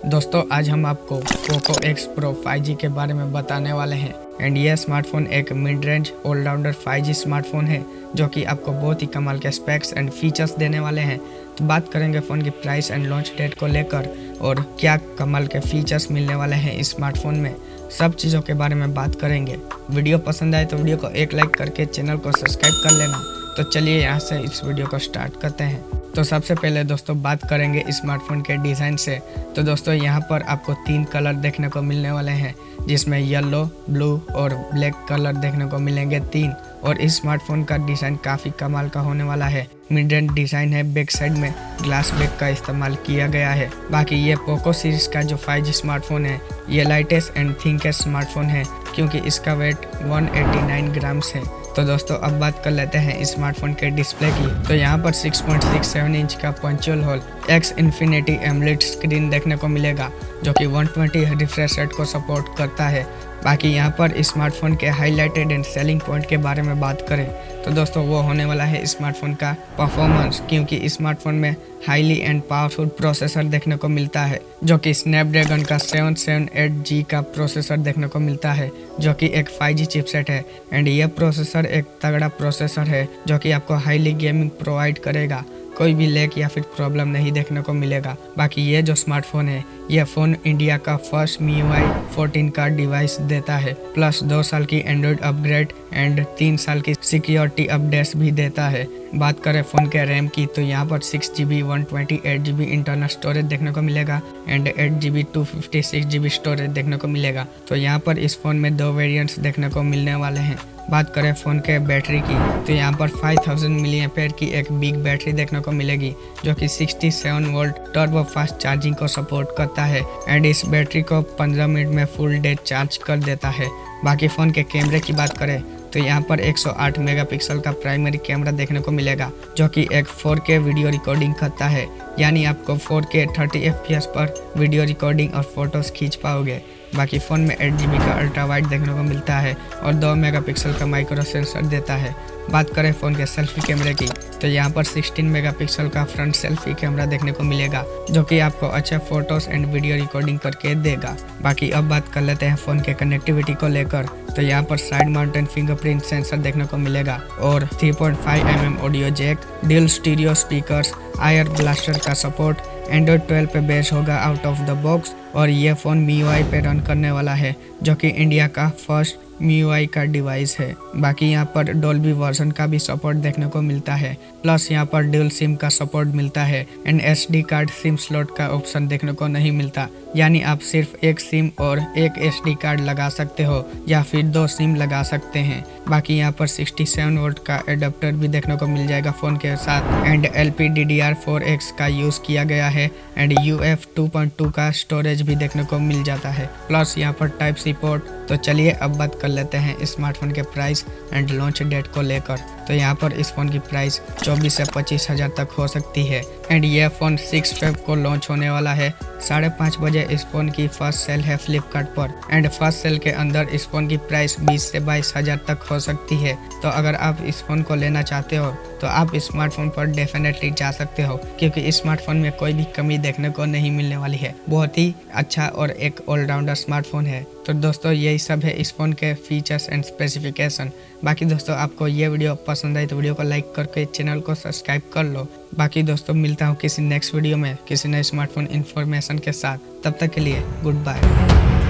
दोस्तों आज हम आपको पोको X Pro 5G के बारे में बताने वाले हैं एंड यह स्मार्टफोन एक mid range allrounder 5G smartphone है जो कि आपको बहुत ही कमाल के स्पेक्स एंड फीचर्स देने वाले हैं। तो बात करेंगे फ़ोन की प्राइस एंड लॉन्च डेट को लेकर और क्या कमाल के फीचर्स मिलने वाले हैं इस स्मार्टफोन में, सब चीज़ों के बारे में बात करेंगे। वीडियो पसंद आए तो वीडियो को एक लाइक करके चैनल को सब्सक्राइब कर लेना। तो चलिए यहाँ से इस वीडियो को स्टार्ट करते हैं। तो सबसे पहले दोस्तों बात करेंगे स्मार्टफोन के डिज़ाइन से। तो दोस्तों यहाँ पर आपको 3 कलर देखने को मिलने वाले हैं, जिसमें येलो, ब्लू और ब्लैक कलर देखने को मिलेंगे 3। और इस स्मार्टफोन का डिज़ाइन काफ़ी कमाल का होने वाला है। मिड रेंज डिज़ाइन है, बैक साइड में ग्लास बैक का इस्तेमाल किया गया है। बाकी ये पोको सीरीज का जो 5G स्मार्टफोन है ये लाइटेस्ट एंड थिंकेस्ट स्मार्टफोन है क्योंकि इसका वेट 189 ग्राम्स है। तो दोस्तों अब बात कर लेते हैं इस स्मार्टफोन के डिस्प्ले की। तो यहाँ पर 6.67 इंच का punch hole X Infinity AMOLED screen देखने को मिलेगा जो कि 120 रिफ्रेश रेट को सपोर्ट करता है। बाकी यहाँ पर स्मार्टफोन के हाईलाइटेड एंड सेलिंग पॉइंट के बारे में बात करें तो दोस्तों वो होने वाला है स्मार्टफोन का परफॉर्मेंस, क्योंकि स्मार्टफोन में हाईली एंड पावरफुल प्रोसेसर देखने को मिलता है जो कि स्नैपड्रैगन का 778G का प्रोसेसर देखने को मिलता है जो कि एक 5G चिपसेट है। एंड यह प्रोसेसर एक तगड़ा प्रोसेसर है जो कि आपको हाईली गेमिंग प्रोवाइड करेगा, कोई भी लैग या फिर प्रॉब्लम नहीं देखने को मिलेगा। बाकी ये जो स्मार्टफोन है यह फ़ोन इंडिया का फर्स्ट MIUI 14 का डिवाइस देता है, प्लस 2 साल की एंड्रॉयड अपग्रेड एंड 3 साल की सिक्योरिटी अपडेट्स भी देता है। बात करें फ़ोन के रैम की तो यहाँ पर 6GB 128GB इंटरनल स्टोरेज देखने को मिलेगा एंड 8GB 256GB स्टोरेज देखने को मिलेगा। तो यहाँ पर इस फ़ोन में 2 वेरिएंट्स देखने को मिलने वाले हैं। बात करें फ़ोन के बैटरी की तो यहाँ पर 5000 mAh की एक बिग बैटरी देखने को मिलेगी जो कि 67 वोल्ट टर्बो फास्ट चार्जिंग को सपोर्ट करता है एंड इस बैटरी को 15 मिनट में फुल डे चार्ज कर देता है। बाकी फ़ोन के कैमरे की बात करें तो यहाँ पर 108 मेगापिक्सल का प्राइमरी कैमरा देखने को मिलेगा जो कि एक 4K वीडियो रिकॉर्डिंग करता है, यानी आपको 4K 30 FPS पर वीडियो रिकॉर्डिंग और फोटोज़ खींच पाओगे। बाकी फ़ोन में 8GB का अल्ट्रा वाइड देखने को मिलता है और 2 मेगापिक्सल का माइक्रो सेंसर देता है। बात करें फ़ोन के सेल्फी कैमरे की तो यहाँ पर 16 मेगापिक्सल का फ्रंट सेल्फी कैमरा देखने को मिलेगा जो कि आपको अच्छे फोटोज़ एंड वीडियो रिकॉर्डिंग करके देगा। बाकी अब बात कर लेते हैं फ़ोन के कनेक्टिविटी को लेकर तो यहाँ पर साइड माउंटेन फिंगरप्रिंट सेंसर देखने को मिलेगा और 3.5mm audio jack, dual stereo speakers, IR blaster का सपोर्ट, एंड्रॉयड 12 पे बेस होगा आउट ऑफ द बॉक्स और ये फ़ोन MIUI पे रन करने वाला है जो कि इंडिया का फर्स्ट MIUI का डिवाइस है। बाकी यहाँ पर डोल्बी वर्जन का भी सपोर्ट देखने को मिलता है, प्लस यहाँ पर ड्यूल सिम का सपोर्ट मिलता है and SD card SIM slot का ऑप्शन देखने को नहीं मिलता, यानी आप सिर्फ एक सिम और एक SD कार्ड लगा सकते हो या फिर 2 सिम लगा सकते हैं। बाकी यहाँ पर 67 वोल्ट का एडाप्टर भी देखने को मिल जाएगा फ़ोन के साथ एंड LPDDR4X का यूज़ किया गया है एंड UF 2.2 का स्टोरेज भी देखने को मिल जाता है, प्लस यहाँ पर Type-C पोर्ट। तो चलिए अब बात कर लेते हैं स्मार्टफोन के प्राइस एंड लॉन्च डेट को लेकर। तो यहाँ पर इस फ़ोन की प्राइस 24 से 25 हज़ार तक हो सकती है एंड यह फ़ोन 6 फेब को लॉन्च होने वाला है। 5:30 बजे इस फ़ोन की फर्स्ट सेल है फ्लिपकार्ट पर एंड फर्स्ट सेल के अंदर इस फ़ोन की प्राइस 20 से 22 हज़ार तक हो सकती है। तो अगर आप इस फ़ोन को लेना चाहते हो तो आप स्मार्टफोन पर डेफिनेटली जा सकते हो क्योंकि इस स्मार्टफोन में कोई भी कमी देखने को नहीं मिलने वाली है। बहुत ही अच्छा और एक ऑलराउंडर स्मार्टफोन है। तो दोस्तों यही सब है इस फ़ोन के फीचर्स एंड स्पेसिफिकेशन। बाकी दोस्तों आपको ये वीडियो पसंद आई तो वीडियो को लाइक करके चैनल को सब्सक्राइब कर लो। बाकी दोस्तों मिलता हूँ किसी नेक्स्ट वीडियो में किसी नए स्मार्टफोन इन्फॉर्मेशन के साथ। तब तक के लिए गुड बाय।